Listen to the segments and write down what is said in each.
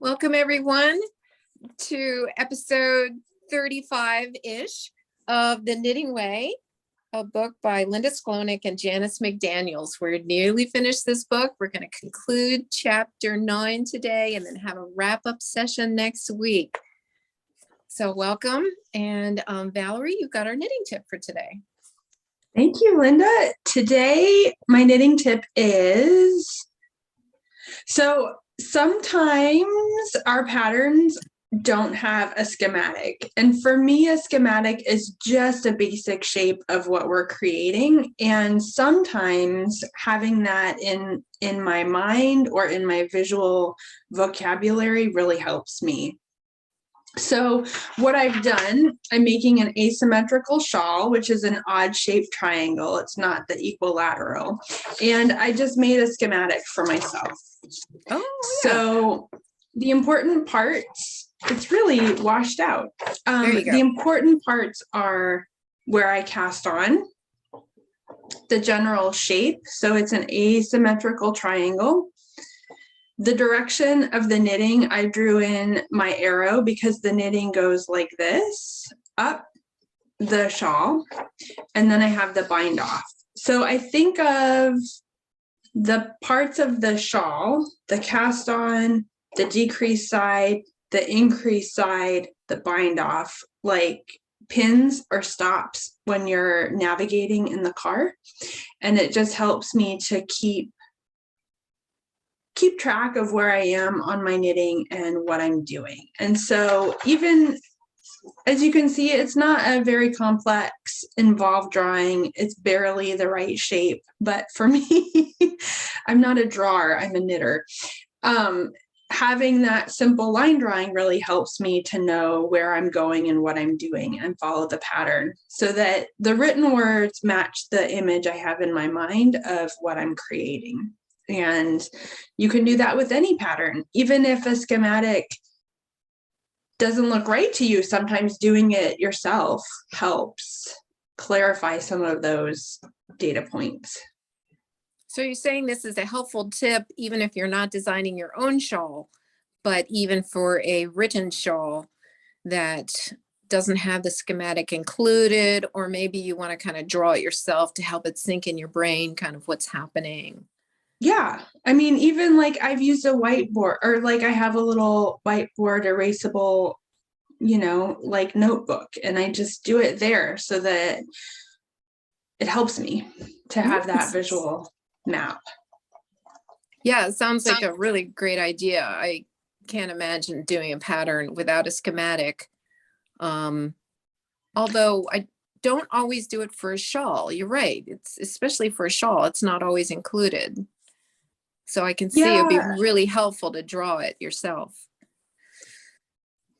Welcome everyone to episode 35-ish of The Knitting Way, a book by Linda Sklonik and Janice McDaniels. We're nearly finished this book. We're going to conclude chapter 9 today and then have a wrap-up session next week. So welcome. And Valerie, you've got our knitting tip for today. Thank you, Linda. Today, my knitting tip is, sometimes our patterns don't have a schematic. And for me, a schematic is just a basic shape of what we're creating. And sometimes having that in my mind or in my visual vocabulary really helps me. So what I've done, I'm making an asymmetrical shawl, which is an odd shaped triangle. It's not the equilateral. And I just made a schematic for myself. Oh, yeah. So the important parts, it's really washed out. There you go. The important parts are where I cast on, the general shape. So it's an asymmetrical triangle. The direction of the knitting, I drew in my arrow because the knitting goes like this, up the shawl, and then I have the bind off. So I think of the parts of the shawl, the cast on, the decreased side, the increased side, the bind off, like pins or stops when you're navigating in the car. And it just helps me to keep track of where I am on my knitting and what I'm doing. And so even as you can see, it's not a very complex, involved drawing. It's barely the right shape. But for me, I'm not a drawer, I'm a knitter. Having that simple line drawing really helps me to know where I'm going and what I'm doing and follow the pattern so that the written words match the image I have in my mind of what I'm creating. And you can do that with any pattern, even if a schematic doesn't look right to you. Sometimes doing it yourself helps clarify some of those data points. So you're saying this is a helpful tip, even if you're not designing your own shawl, but even for a written shawl that doesn't have the schematic included, or maybe you want to kind of draw it yourself to help it sink in your brain, kind of what's happening. Yeah, I mean, even like I've used a whiteboard, or like I have a little whiteboard erasable, like notebook, and I just do it there so that it helps me to have that visual map. Yeah, it sounds like a really great idea. I can't imagine doing a pattern without a schematic. Although I don't always do it for a shawl. You're right. It's especially for a shawl, it's not always included. So I can see it'd be really helpful to draw it yourself.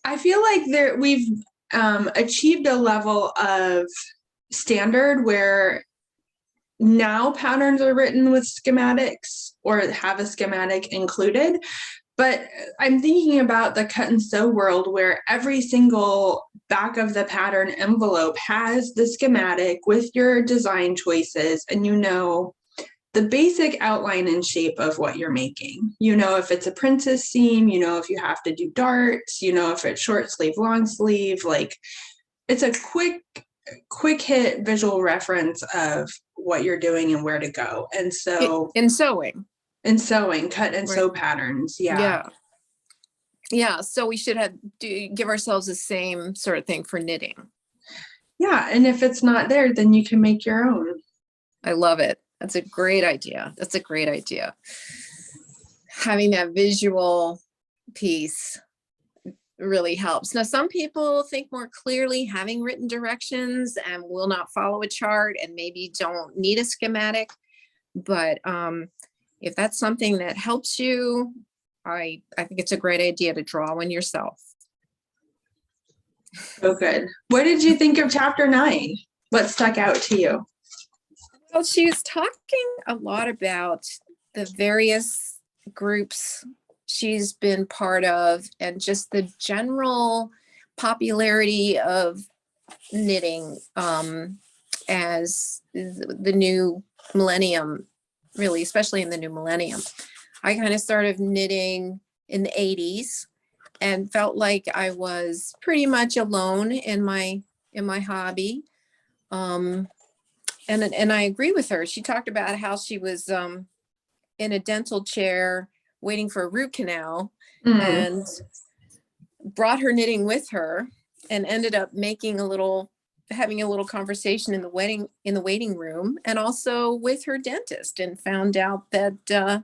I feel like we've achieved a level of standard where now patterns are written with schematics or have a schematic included. But I'm thinking about the cut and sew world where every single back of the pattern envelope has the schematic with your design choices, and the basic outline and shape of what you're making. If it's a princess seam, if you have to do darts, if it's short sleeve, long sleeve, like it's a quick hit visual reference of what you're doing and where to go. And so in sewing, cut and sew patterns. Yeah. So we should give ourselves the same sort of thing for knitting. Yeah. And if it's not there, then you can make your own. I love it. That's a great idea. Having that visual piece really helps. Now, some people think more clearly having written directions and will not follow a chart and maybe don't need a schematic. But if that's something that helps you, I think it's a great idea to draw one yourself. So good. What did you think of chapter 9? What stuck out to you? Well, she was talking a lot about the various groups she's been part of and just the general popularity of knitting as the new millennium, really, especially in the new millennium. I kind of started knitting in the 80s and felt like I was pretty much alone in my hobby. And I agree with her. She talked about how she was in a dental chair waiting for a root canal, Mm. and brought her knitting with her, and ended up having a little conversation in the waiting room, and also with her dentist, and found out that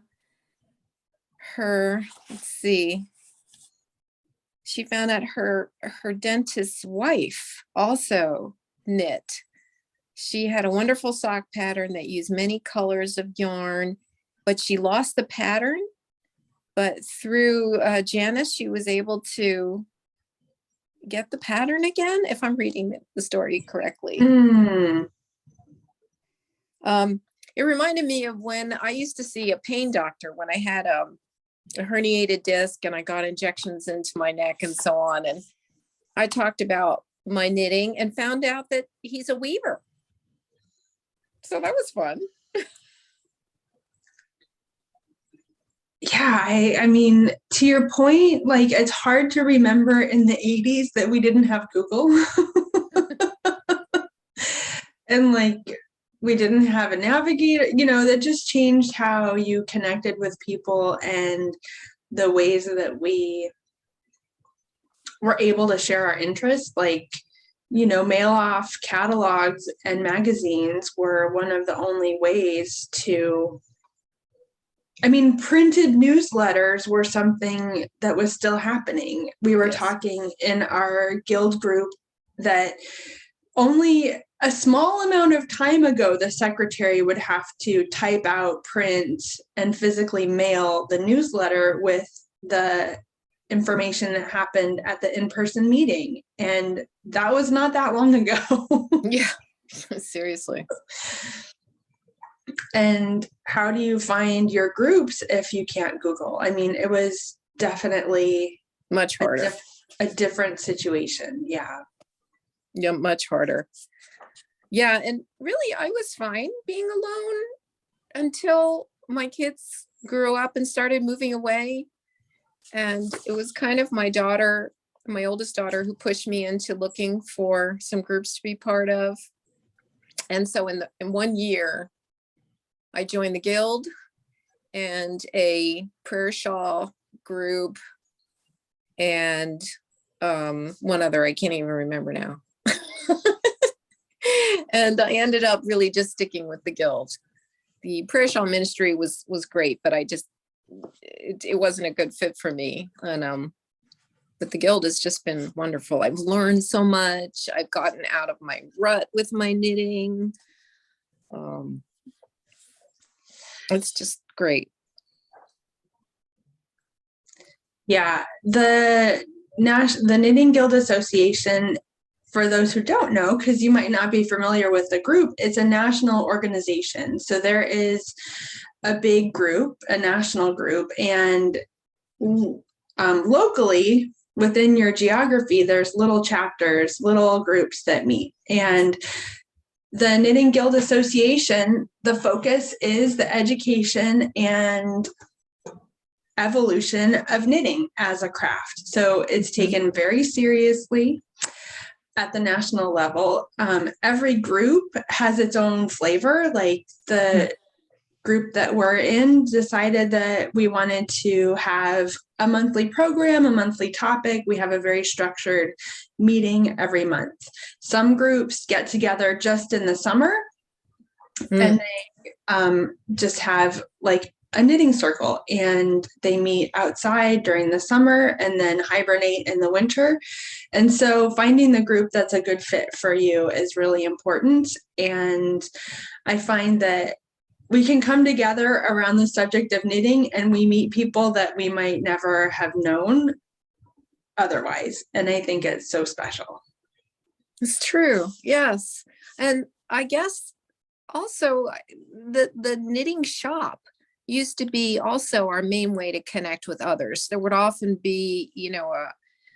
she found out her dentist's wife also knit. She had a wonderful sock pattern that used many colors of yarn, but she lost the pattern. But through Janice, she was able to get the pattern again, if I'm reading the story correctly. Mm. It reminded me of when I used to see a pain doctor when I had a herniated disc and I got injections into my neck and so on. And I talked about my knitting and found out that he's a weaver. So that was fun. Yeah, I mean, to your point, like it's hard to remember in the 80s that we didn't have Google. And like we didn't have a navigator, that just changed how you connected with people and the ways that we were able to share our interests. Like, mail off catalogs and magazines were one of the only ways to, printed newsletters were something that was still happening. We were Yes. talking in our guild group that only a small amount of time ago, the secretary would have to type out, print, and physically mail the newsletter with the information that happened at the in-person meeting. And that was not that long ago. Yeah, seriously. And how do you find your groups if you can't Google? It was definitely much harder. A different situation. Yeah. Yeah, much harder. Yeah, and really I was fine being alone until my kids grew up and started moving away. And it was kind of my oldest daughter, who pushed me into looking for some groups to be part of. And so in 1 year, I joined the guild and a prayer shawl group and one other, I can't even remember now. And I ended up really just sticking with the guild. The prayer shawl ministry was great, but it wasn't a good fit for me. And but the guild has just been wonderful. I've learned so much. I've gotten out of my rut with my knitting. It's just great. Yeah, the Knitting Guild Association, for those who don't know, because you might not be familiar with the group, it's a national organization. So there is a big group, a national group, and locally within your geography, there's little chapters, little groups that meet. And the Knitting Guild Association, the focus is the education and evolution of knitting as a craft. So it's taken very seriously at the national level. Every group has its own flavor. Like the group that we're in decided that we wanted to have a monthly program, a monthly topic. We have a very structured meeting every month. Some groups get together just in the summer and they just have like a knitting circle, and they meet outside during the summer and then hibernate in the winter. And so finding the group that's a good fit for you is really important. And I find that we can come together around the subject of knitting and we meet people that we might never have known otherwise. And I think it's so special. It's true. Yes. And I guess also the knitting shop used to be also our main way to connect with others. There would often be,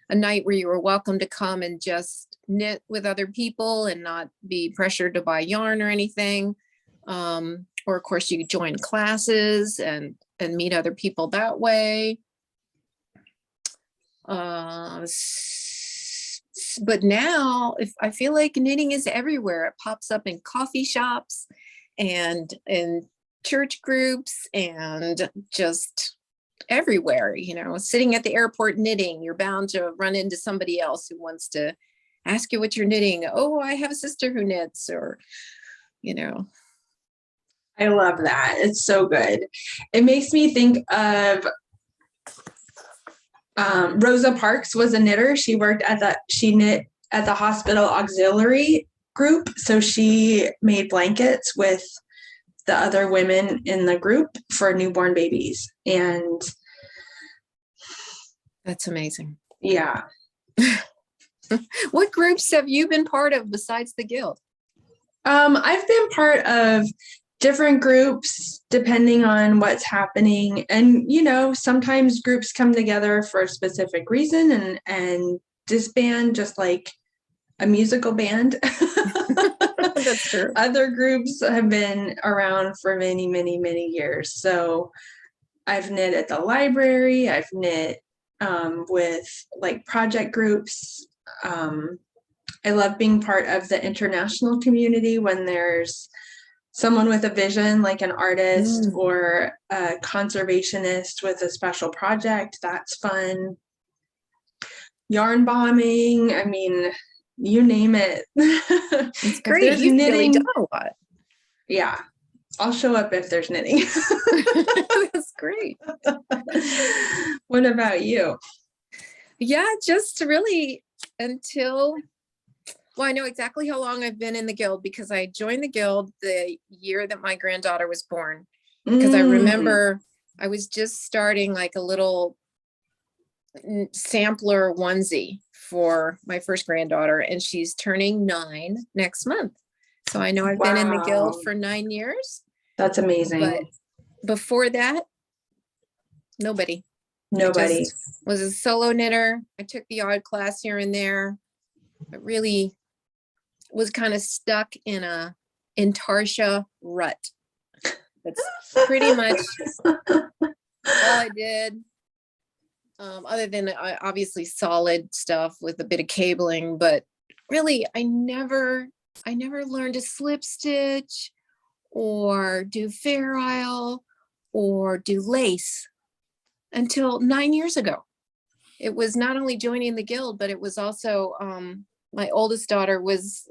a night where you were welcome to come and just knit with other people and not be pressured to buy yarn or anything. Or of course you could join classes and meet other people that way. But now, if I feel like knitting is everywhere, it pops up in coffee shops and in church groups and just everywhere. Sitting at the airport knitting, you're bound to run into somebody else who wants to ask you what you're knitting. Oh, I have a sister who knits, or I love that. It's so good. It makes me think of Rosa Parks was a knitter. She knit at the hospital auxiliary group. So she made blankets with the other women in the group for newborn babies. And that's amazing. Yeah. What groups have you been part of besides the Guild? I've been part of different groups depending on what's happening. And, sometimes groups come together for a specific reason and disband, just like a musical band. That's true. Other groups have been around for many, many, many years. So I've knit at the library. I've knit with like project groups. I love being part of the international community when there's someone with a vision, like an artist or a conservationist with a special project. That's fun. Yarn bombing. I mean, you name it. It's great. You've really done a lot. Yeah. I'll show up if there's knitting. That's great. What about you? Yeah, just really well, I know exactly how long I've been in the Guild because I joined the Guild the year that my granddaughter was born. Because I remember I was just starting like a little sampler onesie for my first granddaughter, and she's turning 9 next month. So I know I've been in the Guild for 9 years. That's amazing. But before that, nobody. Nobody. I just was a solo knitter. I took the odd class here and there. I really was kind of stuck in Tarsha rut. That's pretty much all I did. Other than obviously solid stuff with a bit of cabling, but really I never learned to slip stitch or do Fair Isle or do lace until 9 years ago. It was not only joining the Guild, but it was also my oldest daughter was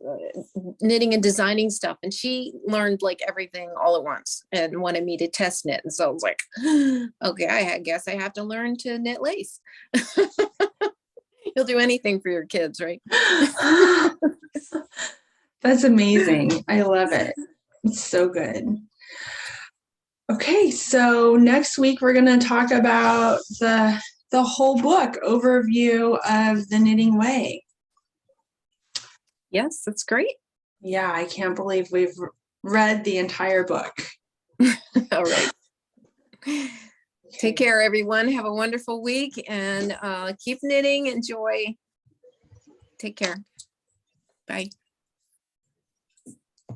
knitting and designing stuff, and she learned like everything all at once and wanted me to test knit. And so I was like, okay, I guess I have to learn to knit lace. You'll do anything for your kids, right? That's amazing. I love it. It's so good. Okay, so next week we're going to talk about the whole book overview of The Knitting Way. Yes, that's great. Yeah, I can't believe we've read the entire book. All right. Take care, everyone. Have a wonderful week and keep knitting. Enjoy. Take care. Bye.